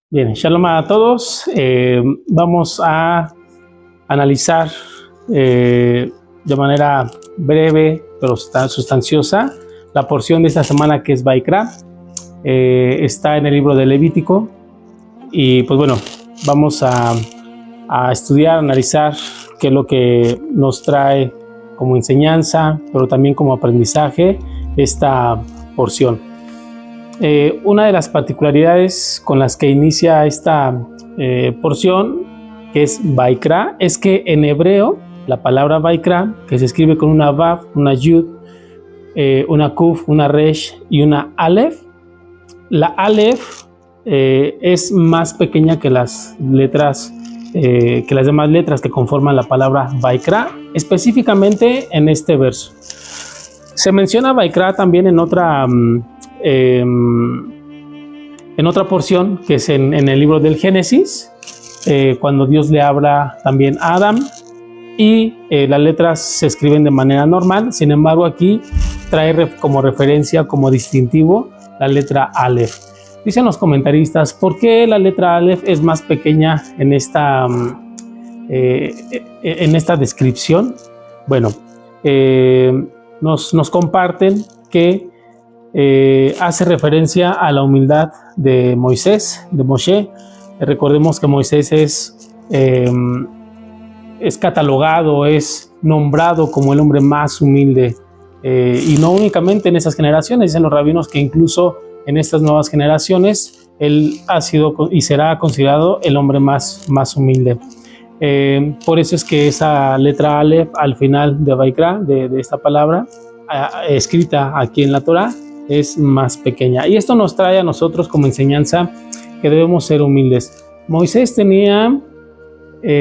Bien, shalom a todos. Vamos a analizar de manera breve pero sustanciosa la porción de esta semana que es Vaikra. Está en el libro de Levítico y pues bueno, vamos a estudiar, analizar qué es lo que nos trae como enseñanza, pero también como aprendizaje esta porción. Una de las particularidades con las que inicia esta porción, que es Vaikra, es que en hebreo la palabra Vaikra, que se escribe con una Vav, una Yud, una Kuf, una Resh y una Aleph, la Aleph es más pequeña que las letras, que las demás letras que conforman la palabra Vaikra, específicamente en este verso. Se menciona Vaikra también en otra porción, que es en el libro del Génesis, cuando Dios le habla también a Adán, y las letras se escriben de manera normal. Sin embargo, aquí trae como referencia, como distintivo, la letra Aleph. Dicen los comentaristas, ¿por qué la letra Aleph es más pequeña en esta descripción? Bueno, nos comparten que hace referencia a la humildad de Moisés, de Moshe. Recordemos que Moisés es catalogado, es nombrado como el hombre más humilde, y no únicamente en esas generaciones. Dicen los rabinos que incluso en estas nuevas generaciones él ha sido y será considerado el hombre más humilde. Por eso es que esa letra Aleph al final de Vaikra, de esta palabra escrita aquí en la Torah, es más pequeña. Y esto nos trae a nosotros como enseñanza que debemos ser humildes. Moisés tenía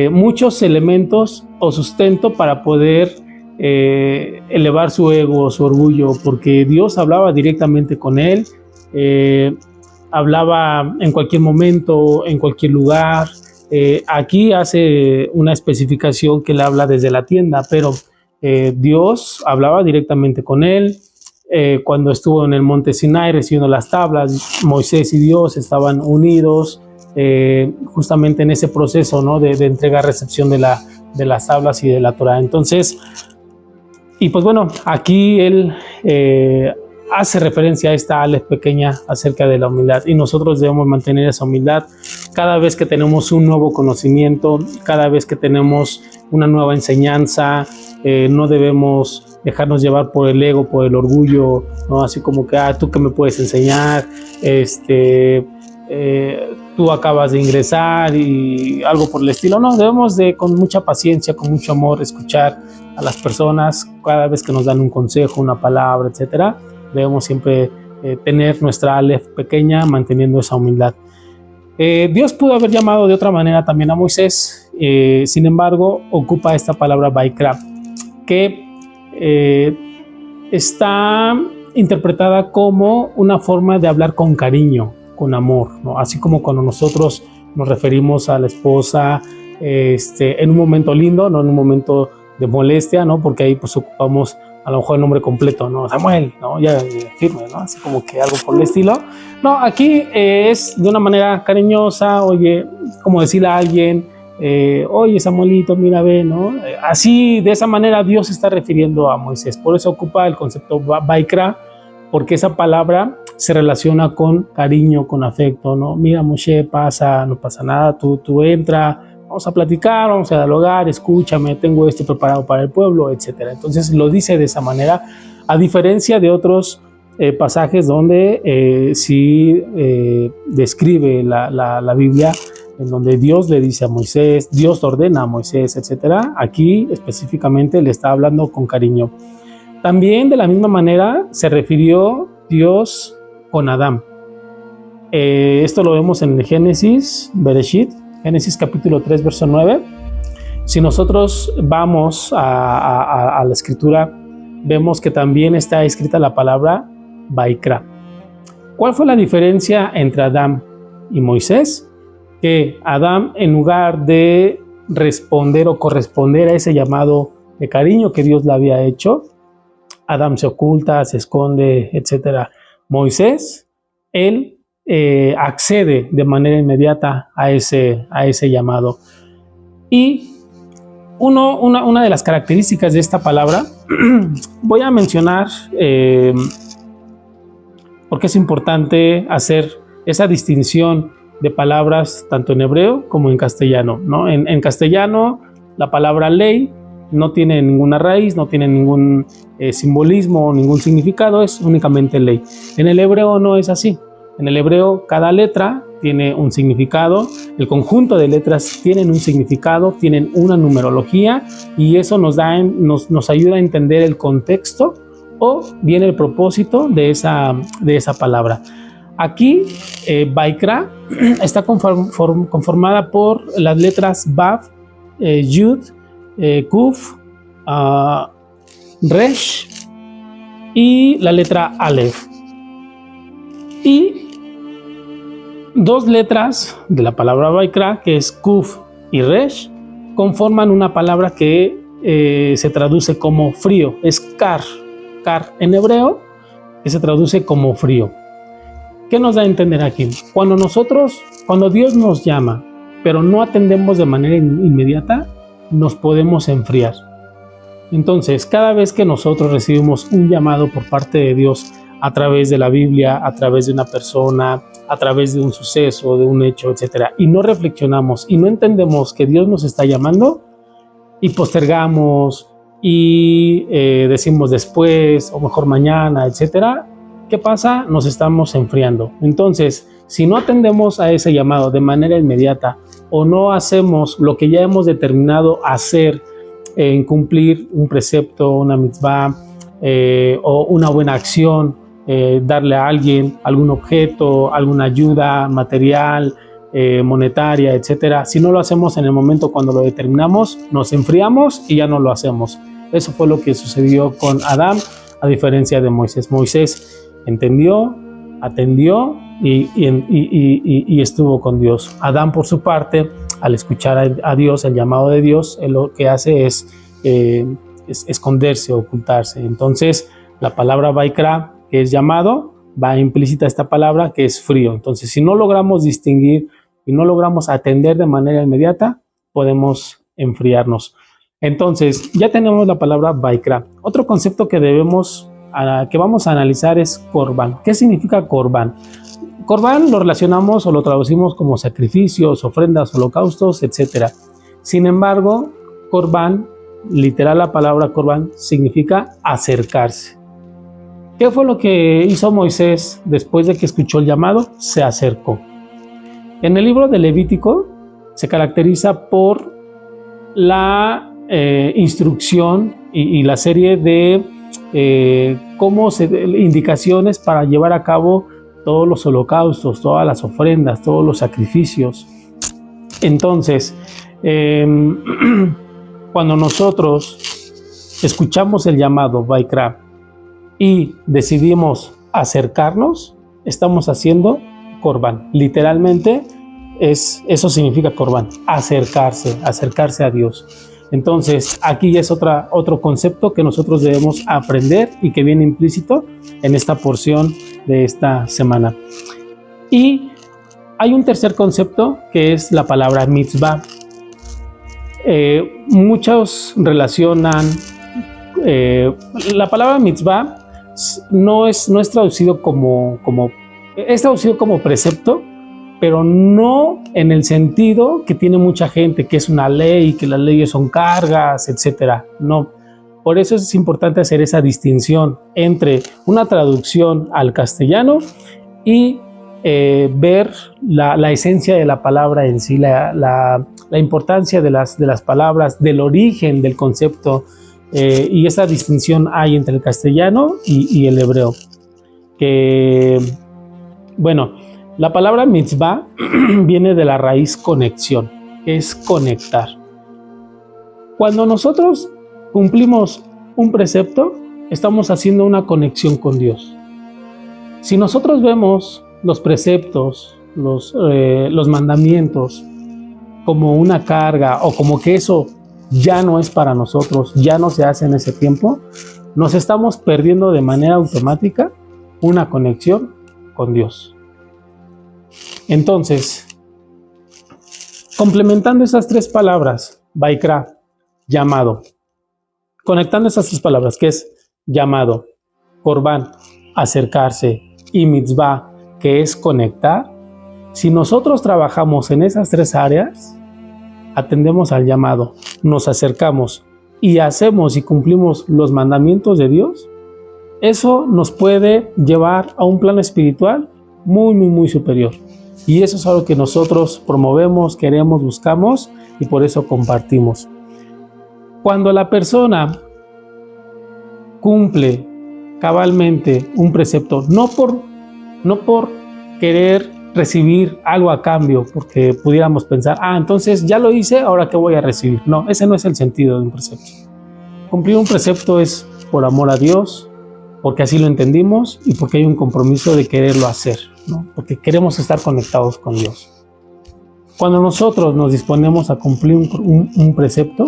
muchos elementos o sustento para poder elevar su ego, su orgullo, porque Dios hablaba directamente con él, hablaba en cualquier momento, en cualquier lugar. Aquí hace una especificación que le habla desde la tienda, pero Dios hablaba directamente con él. Cuando estuvo en el monte Sinai recibiendo las tablas, Moisés y Dios estaban unidos justamente en ese proceso, ¿no? de entrega-recepción de las tablas y de la Torah. Entonces, y pues bueno, aquí él hace referencia a esta Aleph pequeña acerca de la humildad, y nosotros debemos mantener esa humildad cada vez que tenemos un nuevo conocimiento, cada vez que tenemos una nueva enseñanza. No debemos dejarnos llevar por el ego, por el orgullo, ¿no? Así como que, tú que me puedes enseñar, tú acabas de ingresar y algo por el estilo. No, debemos de, con mucha paciencia, con mucho amor, escuchar a las personas cada vez que nos dan un consejo, una palabra, etcétera. Debemos siempre tener nuestra Aleph pequeña, manteniendo esa humildad. Dios pudo haber llamado de otra manera también a Moisés, sin embargo ocupa esta palabra Vaikra, que está interpretada como una forma de hablar con cariño, con amor, ¿no? Así como cuando nosotros nos referimos a la esposa en un momento lindo, no en un momento de molestia, ¿no? Porque ahí pues ocupamos a lo mejor el nombre completo, ¿no? Samuel, ¿no? Ya firme, ¿no? Así como que algo por el estilo. No, aquí es de una manera cariñosa, oye, como decirle a alguien, oye Samuelito, mira, ve, ¿no? Así, de esa manera Dios se está refiriendo a Moisés. Por eso ocupa el concepto Vaikra, porque esa palabra se relaciona con cariño, con afecto, ¿no? Mira, Moshe, pasa, no pasa nada, tú entra, vamos a platicar, vamos a dialogar, escúchame, tengo esto preparado para el pueblo, etc. Entonces lo dice de esa manera, a diferencia de otros pasajes donde sí describe la Biblia, en donde Dios le dice a Moisés, Dios ordena a Moisés, etc. Aquí específicamente le está hablando con cariño. También de la misma manera se refirió Dios con Adán. Esto lo vemos en el Génesis, Bereshit, Génesis capítulo 3, verso 9. Si nosotros vamos a la escritura, vemos que también está escrita la palabra Vaikra. ¿Cuál fue la diferencia entre Adán y Moisés? Que Adán, en lugar de responder o corresponder a ese llamado de cariño que Dios le había hecho, Adán se oculta, se esconde, etc. Moisés, él accede de manera inmediata a ese llamado. Y una de las características de esta palabra, voy a mencionar, porque es importante hacer esa distinción de palabras tanto en hebreo como en castellano, ¿no? En castellano, la palabra ley no tiene ninguna raíz, no tiene ningún simbolismo, ningún significado, es únicamente ley. En el hebreo no es así. En el hebreo cada letra tiene un significado, el conjunto de letras tienen un significado, tienen una numerología, y eso nos ayuda a entender el contexto o bien el propósito de esa palabra. Aquí, Vaikra está conformada por las letras Vav, Yud, Kuf, Resh y la letra Aleph. Y dos letras de la palabra Vaikra, que es Kuf y Resh, conforman una palabra que se traduce como frío. Es Kar en hebreo, que se traduce como frío. ¿Qué nos da a entender aquí? Cuando Dios nos llama, pero no atendemos de manera inmediata, nos podemos enfriar. Entonces, cada vez que nosotros recibimos un llamado por parte de Dios a través de la Biblia, a través de una persona, a través de un suceso, de un hecho, etcétera, y no reflexionamos y no entendemos que Dios nos está llamando, y postergamos y decimos después o mejor mañana, etcétera, ¿qué pasa? Nos estamos enfriando. Entonces, si no atendemos a ese llamado de manera inmediata o no hacemos lo que ya hemos determinado hacer, en cumplir un precepto, una mitzvah o una buena acción, darle a alguien algún objeto, alguna ayuda material, monetaria, etcétera. Si no lo hacemos en el momento cuando lo determinamos, nos enfriamos y ya no lo hacemos. Eso fue lo que sucedió con Adán, a diferencia de Moisés. Moisés entendió, atendió y estuvo con Dios. Adán, por su parte, al escuchar a Dios, el llamado de Dios, él lo que hace es esconderse, ocultarse. Entonces, la palabra Vaikra, que es llamado, va implícita esta palabra que es frío. Entonces, si no logramos distinguir y no logramos atender de manera inmediata, podemos enfriarnos. Entonces, ya tenemos la palabra Vaikra. Otro concepto que vamos a analizar es Korban. ¿Qué significa Korban? Korban lo relacionamos o lo traducimos como sacrificios, ofrendas, holocaustos, etc. Sin embargo, Korban, literal la palabra Korban, significa acercarse. ¿Qué fue lo que hizo Moisés después de que escuchó el llamado? Se acercó. En el libro de Levítico se caracteriza por la instrucción y la serie de indicaciones para llevar a cabo todos los holocaustos, todas las ofrendas, todos los sacrificios. Entonces, cuando nosotros escuchamos el llamado Vaikra y decidimos acercarnos, estamos haciendo Korban. Literalmente, eso significa Korban, acercarse a Dios. Entonces, aquí ya es otro concepto que nosotros debemos aprender y que viene implícito en esta porción de esta semana. Y hay un tercer concepto que es la palabra mitzvah. Muchos relacionan la palabra mitzvah no es traducido es traducido como precepto, pero no en el sentido que tiene mucha gente, que es una ley, que las leyes son cargas, etcétera. No. Por eso es importante hacer esa distinción entre una traducción al castellano y ver la esencia de la palabra en sí, la importancia de las palabras, del origen del concepto, y esa distinción hay entre el castellano y el hebreo. La palabra mitzvah viene de la raíz conexión, que es conectar. Cuando nosotros cumplimos un precepto, estamos haciendo una conexión con Dios. Si nosotros vemos los preceptos, los mandamientos como una carga o como que eso ya no es para nosotros, ya no se hace en ese tiempo, nos estamos perdiendo de manera automática una conexión con Dios. Entonces, complementando esas tres palabras, Vaikra, llamado, conectando esas tres palabras, que es llamado, Korban, acercarse, y mitzvah, que es conectar, si nosotros trabajamos en esas tres áreas, atendemos al llamado, nos acercamos y hacemos y cumplimos los mandamientos de Dios, eso nos puede llevar a un plano espiritual muy superior. Y eso es algo que nosotros promovemos, queremos, buscamos y por eso compartimos. Cuando la persona cumple cabalmente un precepto, no por querer recibir algo a cambio, porque pudiéramos pensar, entonces ya lo hice, ahora ¿qué voy a recibir? No, ese no es el sentido de un precepto. Cumplir un precepto es por amor a Dios, porque así lo entendimos y porque hay un compromiso de quererlo hacer, ¿no? Porque queremos estar conectados con Dios. Cuando nosotros nos disponemos a cumplir un precepto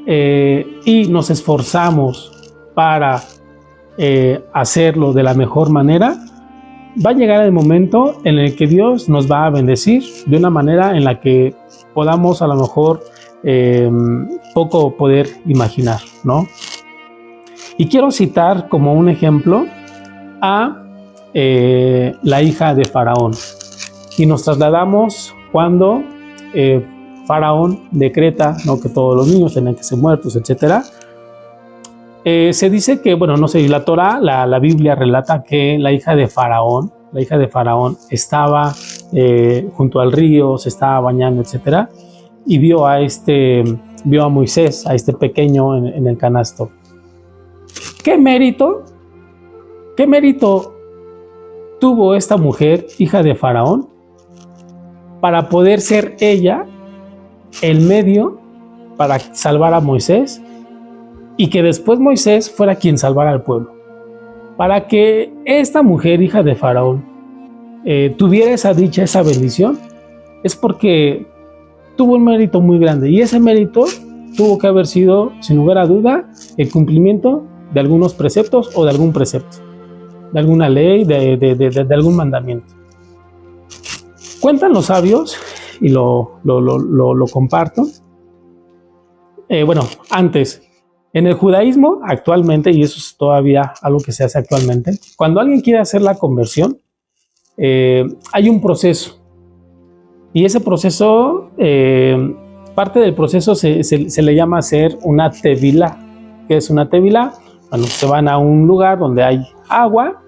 y nos esforzamos para hacerlo de la mejor manera, va a llegar el momento en el que Dios nos va a bendecir de una manera en la que podamos a lo mejor poco poder imaginar, ¿no? Y quiero citar como un ejemplo a la hija de Faraón. Y nos trasladamos cuando Faraón decreta, ¿no?, que todos los niños tenían que ser muertos, etc. Se dice que, bueno, no sé, la Torá, la Biblia relata que la hija de Faraón estaba junto al río, se estaba bañando, etc. Y vio a Moisés, a este pequeño en el canasto. ¿Qué mérito tuvo esta mujer, hija de Faraón, para poder ser ella el medio para salvar a Moisés y que después Moisés fuera quien salvara al pueblo? Para que esta mujer, hija de Faraón, tuviera esa dicha, esa bendición, es porque tuvo un mérito muy grande, y ese mérito tuvo que haber sido, sin lugar a duda, el cumplimiento de algunos preceptos o de algún precepto, de alguna ley, de algún mandamiento. Cuentan los sabios, y lo comparto. Bueno, antes, en el judaísmo actualmente, y eso es todavía algo que se hace actualmente, cuando alguien quiere hacer la conversión, hay un proceso. Y ese proceso, parte del proceso se le llama hacer una tevilá. ¿Qué es una tevilá? Bueno, se van a un lugar donde hay agua,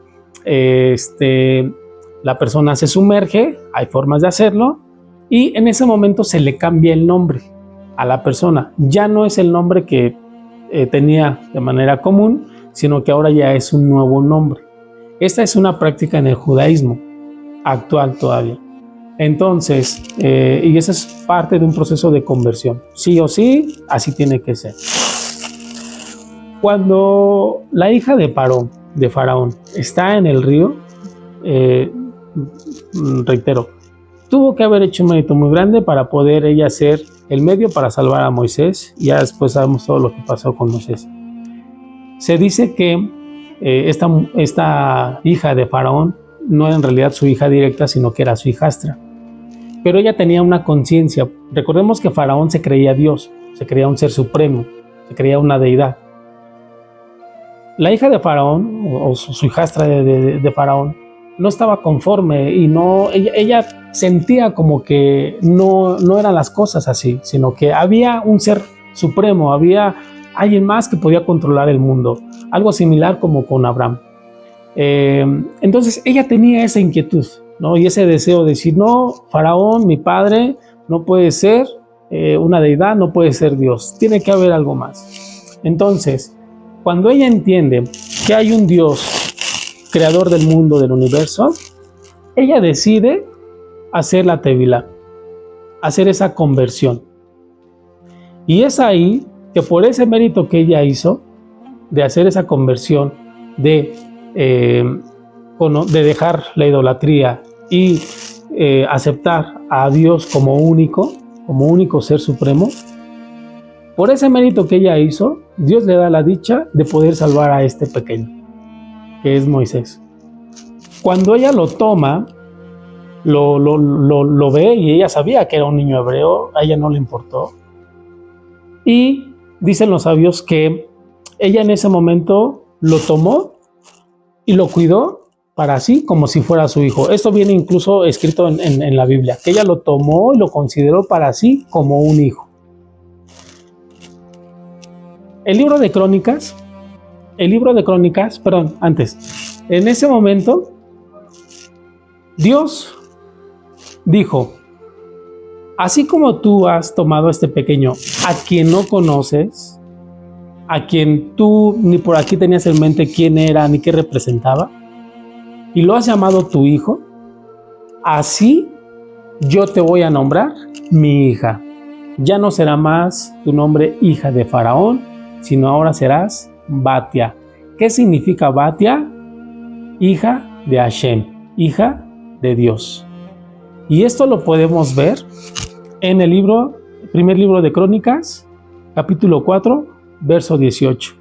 la persona se sumerge, hay formas de hacerlo, y en ese momento se le cambia el nombre a la persona. Ya no es el nombre que tenía de manera común, sino que ahora ya es un nuevo nombre. Esta es una práctica en el judaísmo actual todavía. Entonces, y esa es parte de un proceso de conversión. Sí o sí, así tiene que ser. Cuando la hija de Faraón está en el río, reitero, tuvo que haber hecho un mérito muy grande para poder ella ser el medio para salvar a Moisés. Ya después sabemos todo lo que pasó con Moisés. Se dice que esta hija de Faraón no era en realidad su hija directa, sino que era su hijastra. Pero ella tenía una conciencia. Recordemos que Faraón se creía Dios, se creía un ser supremo, se creía una deidad. La hija de Faraón, o su hijastra de Faraón, no estaba conforme y ella sentía como que no eran las cosas así, sino que había un ser supremo, había alguien más que podía controlar el mundo, algo similar como con Abraham. Entonces ella tenía esa inquietud, ¿no? Y ese deseo de decir, no, Faraón, mi padre, no puede ser una deidad, no puede ser Dios, tiene que haber algo más. Entonces, cuando ella entiende que hay un Dios creador del mundo, del universo, ella decide hacer la tevilá, hacer esa conversión. Y es ahí que por ese mérito que ella hizo, de hacer esa conversión, de dejar la idolatría y aceptar a Dios como único ser supremo, por ese mérito que ella hizo, Dios le da la dicha de poder salvar a este pequeño, que es Moisés. Cuando ella lo toma, lo ve y ella sabía que era un niño hebreo, a ella no le importó. Y dicen los sabios que ella en ese momento lo tomó y lo cuidó para sí como si fuera su hijo. Esto viene incluso escrito en la Biblia, que ella lo tomó y lo consideró para sí como un hijo. El libro de Crónicas, perdón, antes, en ese momento, Dios dijo, así como tú has tomado a este pequeño, a quien no conoces, a quien tú ni por aquí tenías en mente quién era ni qué representaba, y lo has llamado tu hijo, así yo te voy a nombrar mi hija. Ya no será más tu nombre hija de Faraón, sino ahora serás Batia. ¿Qué significa Batia? Hija de Hashem, hija de Dios. Y esto lo podemos ver en el primer libro de Crónicas, capítulo 4, verso 18.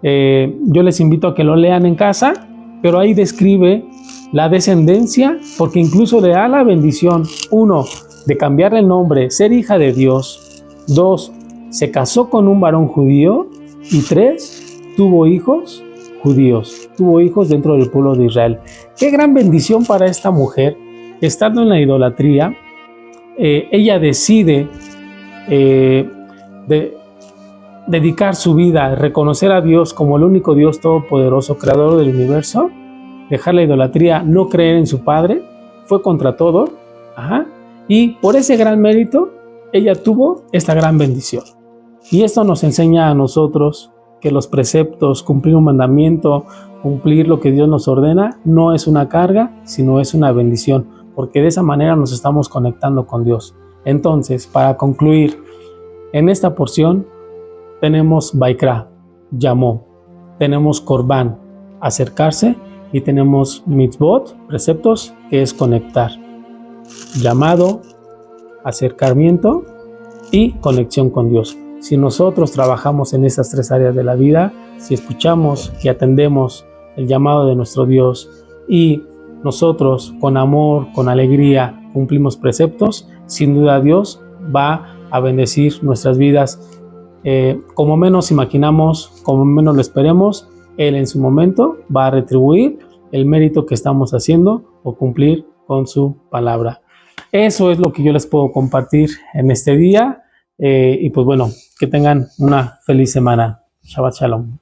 Yo les invito a que lo lean en casa, pero ahí describe la descendencia, porque incluso le da la bendición, 1, de cambiar el nombre, ser hija de Dios, 2, se casó con un varón judío, y 3, tuvo hijos judíos, tuvo hijos dentro del pueblo de Israel. Qué gran bendición para esta mujer, estando en la idolatría, ella decide dedicar su vida a reconocer a Dios como el único Dios todopoderoso, creador del universo, dejar la idolatría, no creer en su padre, fue contra todo, y por ese gran mérito, ella tuvo esta gran bendición. Y esto nos enseña a nosotros que los preceptos, cumplir un mandamiento, cumplir lo que Dios nos ordena, no es una carga, sino es una bendición, porque de esa manera nos estamos conectando con Dios. Entonces, para concluir, en esta porción tenemos Vaikra, llamó, tenemos Corbán, acercarse, y tenemos Mitzvot, preceptos, que es conectar. Llamado, acercamiento y conexión con Dios. Si nosotros trabajamos en estas 3 áreas de la vida, si escuchamos y atendemos el llamado de nuestro Dios y nosotros con amor, con alegría cumplimos preceptos, sin duda Dios va a bendecir nuestras vidas. Como menos imaginamos, como menos lo esperemos, Él en su momento va a retribuir el mérito que estamos haciendo o cumplir con su palabra. Eso es lo que yo les puedo compartir en este día. Y pues bueno, que tengan una feliz semana. Shabbat Shalom.